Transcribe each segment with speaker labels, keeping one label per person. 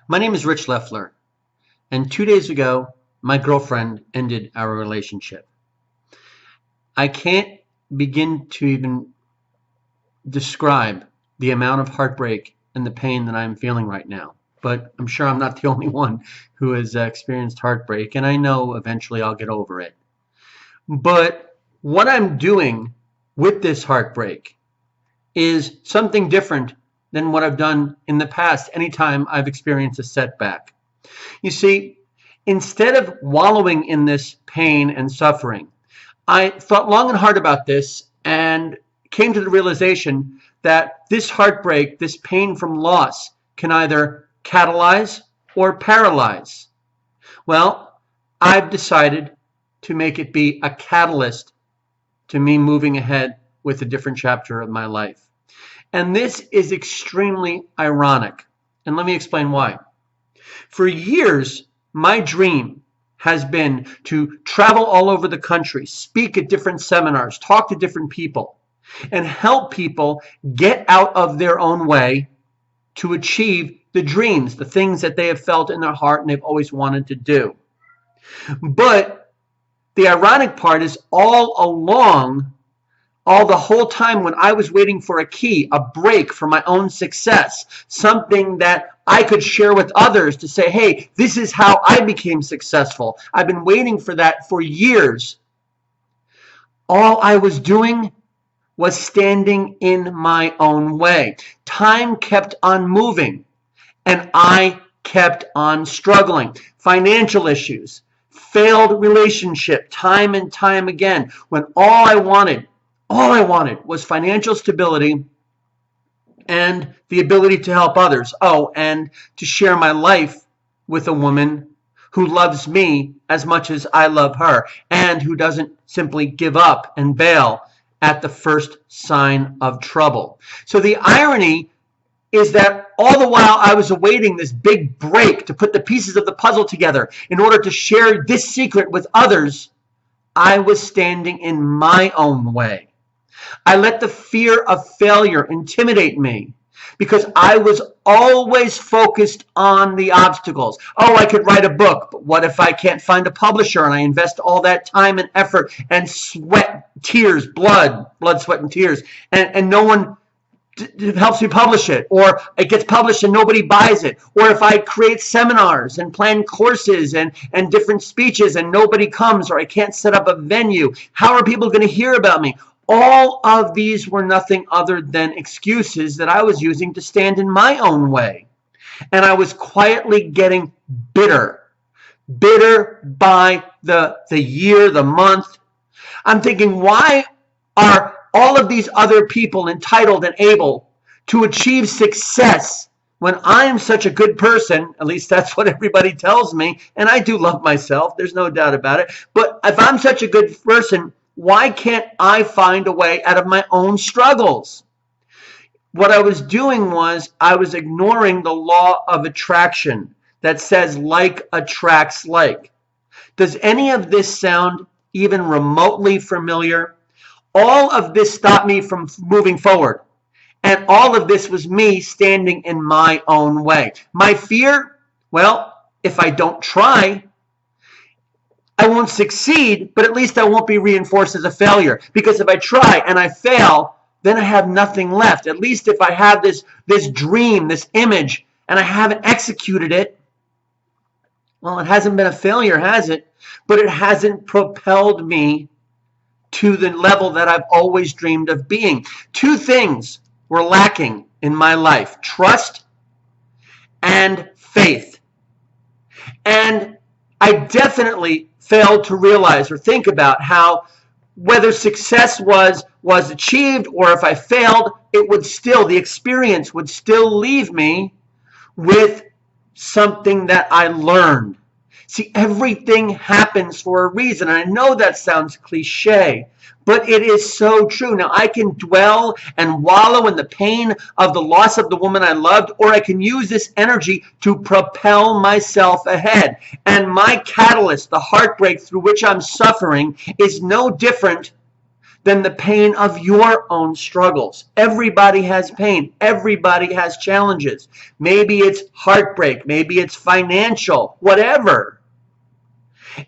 Speaker 1: My name is Rich Leffler, and 2 days ago, my girlfriend ended our relationship. I can't begin to even describe the amount of heartbreak and the pain that I'm feeling right now. But I'm sure I'm not the only one who has experienced heartbreak, and I know eventually I'll get over it. But what I'm doing with this heartbreak is something different than what I've done in the past anytime I've experienced a setback. You see, instead of wallowing in this pain and suffering, I thought long and hard about this and came to the realization that this heartbreak, this pain from loss, can either catalyze or paralyze. Well, I've decided to make it be a catalyst to me moving ahead with a different chapter of my life. And this is extremely ironic. And let me explain why. For years, my dream has been to travel all over the country, speak at different seminars, talk to different people, and help people get out of their own way to achieve the dreams, the things that they have felt in their heart and they've always wanted to do. But the ironic part is all the whole time when I was waiting for a key, a break for my own success, something that I could share with others to say, hey, this is how I became successful. I've been waiting for that for years. All I was doing was standing in my own way. Time kept on moving, and I kept on struggling. Financial issues, failed relationship, time and time again, when all I wanted was financial stability and the ability to help others. Oh, and to share my life with a woman who loves me as much as I love her and who doesn't simply give up and bail at the first sign of trouble. So the irony is that all the while I was awaiting this big break to put the pieces of the puzzle together in order to share this secret with others, I was standing in my own way. I let the fear of failure intimidate me because I was always focused on the obstacles. Oh, I could write a book, but what if I can't find a publisher and I invest all that time and effort and sweat, tears, blood, sweat, and tears, and no one helps me publish it, or it gets published and nobody buys it, or if I create seminars and plan courses and different speeches and nobody comes, or I can't set up a venue, how are people going to hear about me? All of these were nothing other than excuses that I was using to stand in my own way. And I was quietly getting bitter by the year, the month. I'm thinking, why are all of these other people entitled and able to achieve success when I'm such a good person? At least that's what everybody tells me, and I do love myself, there's no doubt about it. But if I'm such a good person, why can't I find a way out of my own struggles? What I was doing was I was ignoring the law of attraction that says like attracts like. Does any of this sound even remotely familiar? All of this stopped me from moving forward. And all of this was me standing in my own way. My fear, well, if I don't try, I won't succeed, but at least I won't be reinforced as a failure. Because if I try and I fail, then I have nothing left. At least if I have this dream, this image, and I haven't executed it, well, it hasn't been a failure, has it? But it hasn't propelled me to the level that I've always dreamed of being. Two things were lacking in my life: trust and faith. And I definitely failed to realize or think about how whether success was achieved or if I failed, the experience would still leave me with something that I learned. See, everything happens for a reason. And I know that sounds cliche, but it is so true. Now, I can dwell and wallow in the pain of the loss of the woman I loved, or I can use this energy to propel myself ahead. And my catalyst, the heartbreak through which I'm suffering, is no different than the pain of your own struggles. Everybody has pain. Everybody has challenges. Maybe it's heartbreak. Maybe it's financial, whatever.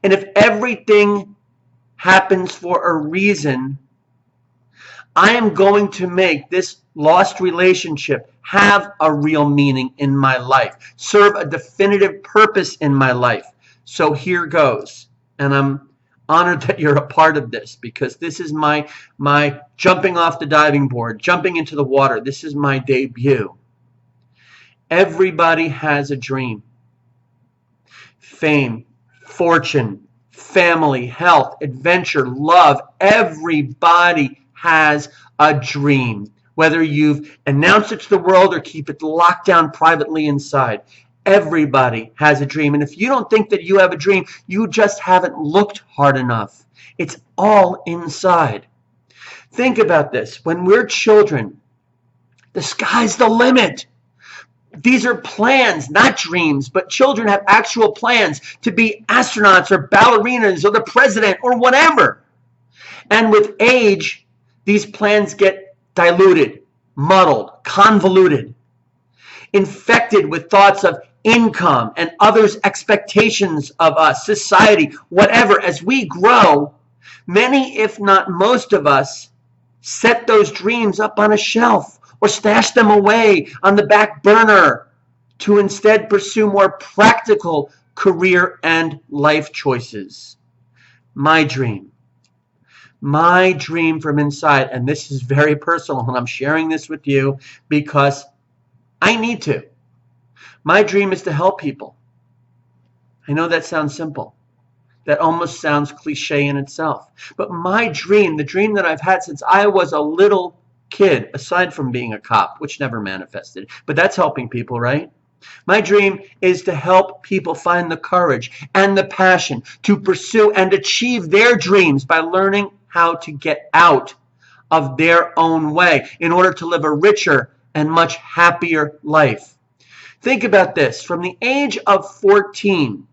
Speaker 1: And if everything happens for a reason, I am going to make this lost relationship have a real meaning in my life, serve a definitive purpose in my life. So here goes. And I'm honored that you're a part of this, because this is my jumping off the diving board, jumping into the water. This is my debut. Everybody has a dream. Fame, fortune, family, health, adventure, love. Everybody has a dream. Whether you've announced it to the world or keep it locked down privately inside. Everybody has a dream. And if you don't think that you have a dream, you just haven't looked hard enough. It's all inside. Think about this. When we're children, the sky's the limit. These are plans, not dreams, but children have actual plans to be astronauts or ballerinas or the president or whatever. And with age, these plans get diluted, muddled, convoluted, infected with thoughts of income and others' expectations of us, society, whatever. As we grow, many, if not most of us, set those dreams up on a shelf or stash them away on the back burner to instead pursue more practical career and life choices. My dream from inside, and this is very personal, and I'm sharing this with you because I need to. My dream is to help people. I know that sounds simple. That almost sounds cliche in itself. But my dream, the dream that I've had since I was a little kid, aside from being a cop, which never manifested, but that's helping people, right? My dream is to help people find the courage and the passion to pursue and achieve their dreams by learning how to get out of their own way in order to live a richer and much happier life. Think about this. From the age of 14,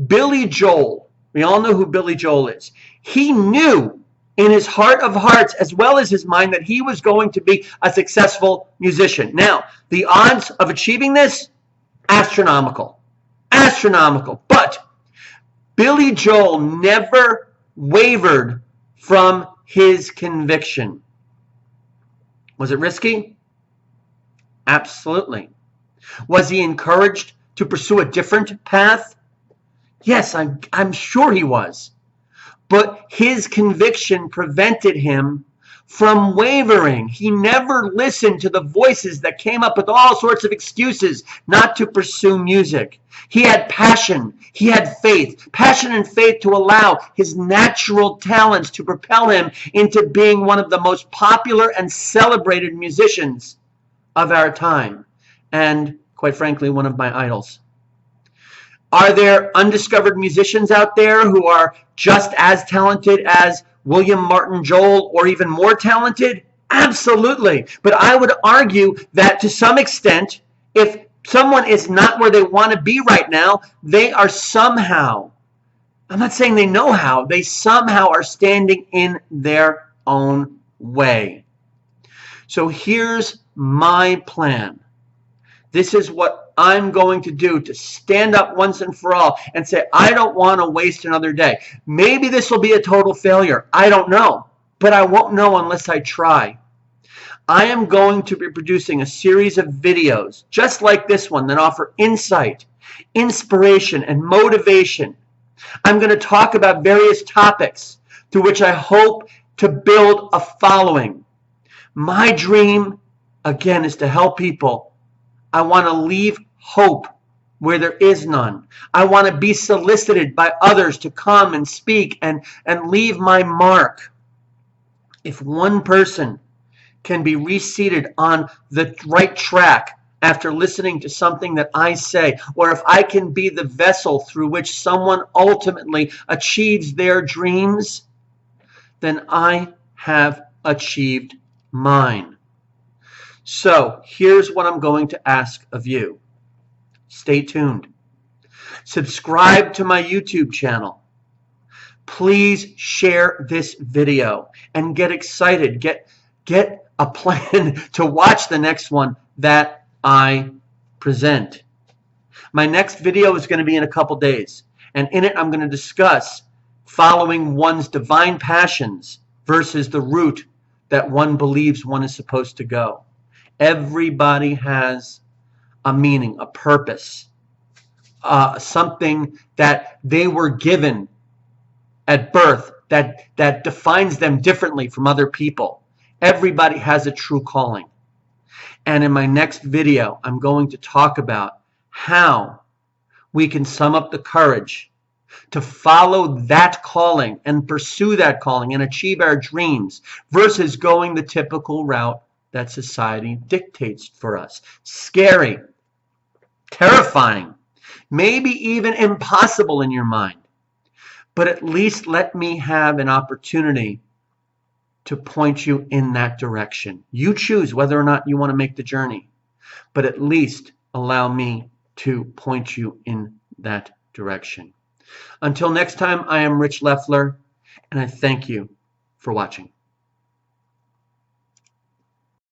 Speaker 1: Billy Joel, we all know who Billy Joel is. He knew in his heart of hearts as well as his mind that he was going to be a successful musician. Now, the odds of achieving this, astronomical. Astronomical. But Billy Joel never wavered from his conviction. Was it risky? Absolutely. Was he encouraged to pursue a different path? Yes, I'm sure he was. But his conviction prevented him from wavering. He never listened to the voices that came up with all sorts of excuses not to pursue music. He had passion. He had faith. Passion and faith to allow his natural talents to propel him into being one of the most popular and celebrated musicians of our time. And quite frankly, one of my idols. Are there undiscovered musicians out there who are just as talented as William Martin Joel or even more talented? Absolutely. But I would argue that to some extent, if someone is not where they want to be right now, they are somehow, I'm not saying they know how, they somehow are standing in their own way. So here's my plan. This is what I'm going to do to stand up once and for all and say, I don't want to waste another day. Maybe this will be a total failure. I don't know. But I won't know unless I try. I am going to be producing a series of videos just like this one that offer insight, inspiration, and motivation. I'm going to talk about various topics through which I hope to build a following. My dream, again, is to help people. I want to leave hope where there is none. I want to be solicited by others to come and speak and leave my mark. If one person can be reseated on the right track after listening to something that I say, or if I can be the vessel through which someone ultimately achieves their dreams, then I have achieved mine. So here's what I'm going to ask of you. Stay tuned. Subscribe to my YouTube channel. please share this video and get excited. Get a plan to watch the next one that I present. My next video is going to be in a couple days, and in it I'm going to discuss following one's divine passions versus the route that one believes one is supposed to go. Everybody has a meaning, a purpose, something that they were given at birth that defines them differently from other people. Everybody has a true calling. And in my next video, I'm going to talk about how we can sum up the courage to follow that calling and pursue that calling and achieve our dreams versus going the typical route that society dictates for us. Scary, terrifying, maybe even impossible in your mind. But at least let me have an opportunity to point you in that direction. You choose whether or not you want to make the journey, but at least allow me to point you in that direction. Until next time, I am Rich Leffler, and I thank you for watching.